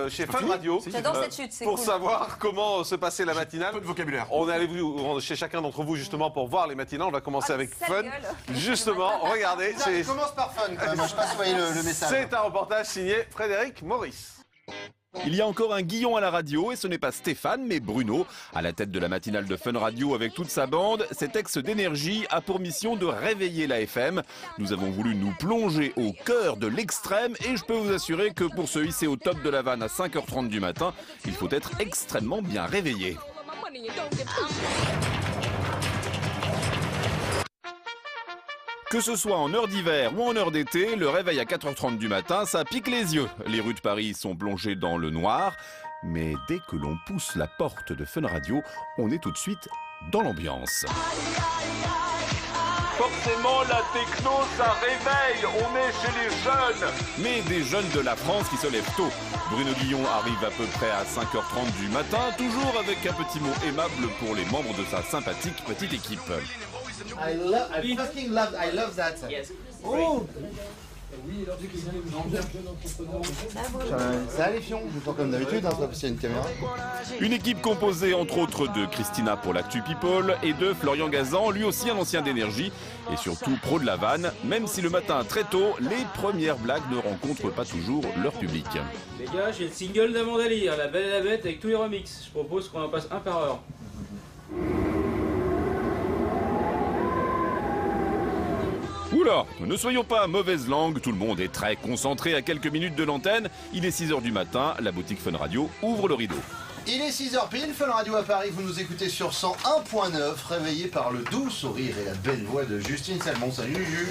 chez Fun Radio. J'adore cette chute, c'est pour cool. savoir comment se passait la matinale. Peu de vocabulaire. On est allé chez chacun d'entre vous justement pour voir les matinales. On va commencer avec Fun. Justement, regardez. On commence par Fun quand même. Je sais pas si vous voyez le message. C'est un reportage signé Frédéric Maurice. Il y a encore un Guillon à la radio et ce n'est pas Stéphane mais Bruno. À la tête de la matinale de Fun Radio avec toute sa bande, cet ex d'énergie a pour mission de réveiller la FM. Nous avons voulu nous plonger au cœur de l'extrême et je peux vous assurer que pour se hisser au top de la vanne à 5h30 du matin, il faut être extrêmement bien réveillé. Que ce soit en heure d'hiver ou en heure d'été, le réveil à 4h30 du matin, ça pique les yeux. Les rues de Paris sont plongées dans le noir. Mais dès que l'on pousse la porte de Fun Radio, on est tout de suite dans l'ambiance. Forcément, la techno, ça réveille. On est chez les jeunes. Mais des jeunes de la France qui se lèvent tôt. Bruno Guillon arrive à peu près à 5h30 du matin, toujours avec un petit mot aimable pour les membres de sa sympathique petite équipe. I love that. Yes. Oh. Ça les fions, je comme d'habitude, hein, c'est pas parce qu'il y a une caméra. Une équipe composée entre autres de Christina pour l'actu people et de Florian Gazan, lui aussi un ancien d'énergie et surtout pro de la vanne, même si le matin très tôt, les premières blagues ne rencontrent pas toujours leur public. Les gars, j'ai le single d'Amanda Lear, La Belle et la Bête avec tous les remixes. Je propose qu'on en passe un par heure. Oula, ne soyons pas mauvaise langue, tout le monde est très concentré à quelques minutes de l'antenne. Il est 6h du matin, la boutique Fun Radio ouvre le rideau. Il est 6h pile, Fun Radio à Paris, vous nous écoutez sur 101.9, réveillé par le doux sourire et la belle voix de Justine Salmon. Salut Juju.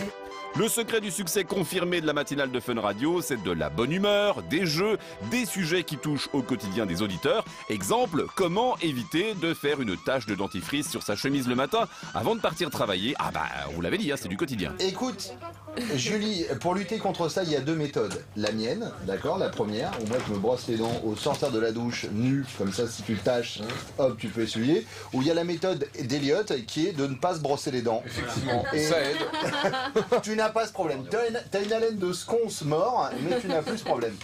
Le secret du succès confirmé de la matinale de Fun Radio, c'est de la bonne humeur, des jeux, des sujets qui touchent au quotidien des auditeurs. Exemple, comment éviter de faire une tache de dentifrice sur sa chemise le matin avant de partir travailler. Ah bah, on l'avait dit, hein, c'est du quotidien. Écoute, Julie, pour lutter contre ça, il y a deux méthodes. La mienne, d'accord, la première, où moi je me brosse les dents au sortir de la douche, nu, comme ça si tu tâches, hop, tu peux essuyer. Ou il y a la méthode d'Eliott, qui est de ne pas se brosser les dents. Effectivement, et ça aide. Tu n'as pas ce problème. T'as une haleine de sconce mort, mais tu n'as plus ce problème.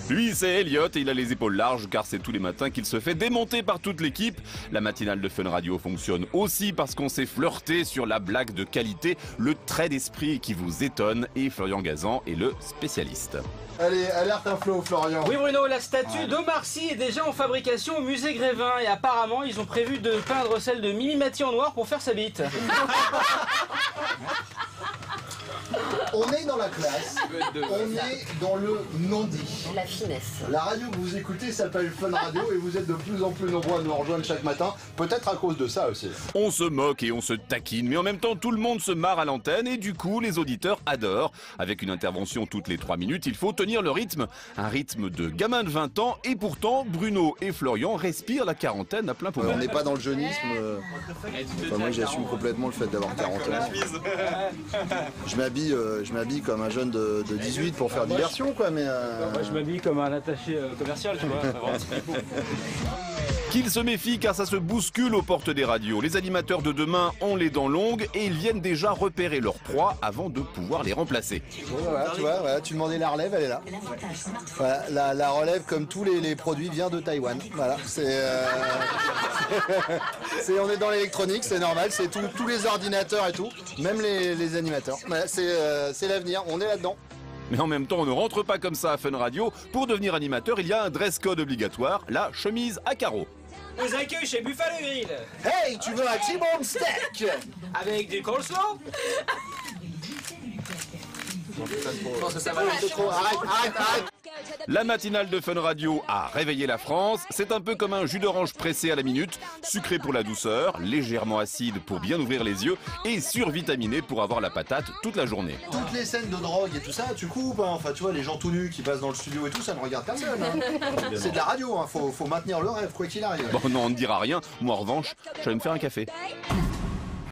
Lui, c'est Elliot et il a les épaules larges car c'est tous les matins qu'il se fait démonter par toute l'équipe. La matinale de Fun Radio fonctionne aussi parce qu'on s'est flirté sur la blague de qualité, le trait d'esprit qui vous étonne et Florian Gazan est le spécialiste. Allez, alerte un flow, Florian. Oui Bruno, la statue d'Omar Sy est déjà en fabrication au musée Grévin et apparemment ils ont prévu de peindre celle de Mimi Mati en noir pour faire sa bite. On est dans la classe, on est dans le non-dit. La finesse. La radio que vous écoutez s'appelle Fun Radio et vous êtes de plus en plus nombreux à nous rejoindre chaque matin, peut-être à cause de ça aussi. On se moque et on se taquine, mais en même temps tout le monde se marre à l'antenne et du coup les auditeurs adorent. Avec une intervention toutes les 3 minutes, il faut tenir le rythme. Un rythme de gamin de 20 ans et pourtant Bruno et Florian respirent la quarantaine à plein poumon. On n'est pas dans le jeunisme. Enfin, moi j'assume complètement le fait d'avoir 40 ans. Je m'habille comme un jeune de 18 pour faire diversion quoi, mais... Moi je m'habille comme un attaché commercial, tu vois. Qu'ils se méfient car ça se bouscule aux portes des radios. Les animateurs de demain ont les dents longues et ils viennent déjà repérer leur proie avant de pouvoir les remplacer. Voilà, tu vois, voilà, tu demandais la relève, elle est là. Voilà, la relève, comme tous les produits, vient de Taïwan. Voilà, on est dans l'électronique, c'est normal, c'est tous les ordinateurs et tout, même les animateurs. Voilà, c'est l'avenir, on est là-dedans. Mais en même temps, on ne rentre pas comme ça à Fun Radio. Pour devenir animateur, il y a un dress code obligatoire, la chemise à carreaux. Aux accueils chez Buffalo Grill. Hey, tu veux un T-bone steak Avec du coleslaw. Arrête. La matinale de Fun Radio a réveillé la France. C'est un peu comme un jus d'orange pressé à la minute, sucré pour la douceur, légèrement acide pour bien ouvrir les yeux et survitaminé pour avoir la patate toute la journée. Toutes les scènes de drogue et tout ça, tu coupes, hein. Enfin tu vois, les gens tout nus qui passent dans le studio et tout, ça ne regarde personne. Hein. C'est de la radio, hein. Faut maintenir le rêve, quoi qu'il arrive. Bon non, on ne dira rien. Moi en revanche, je vais me faire un café.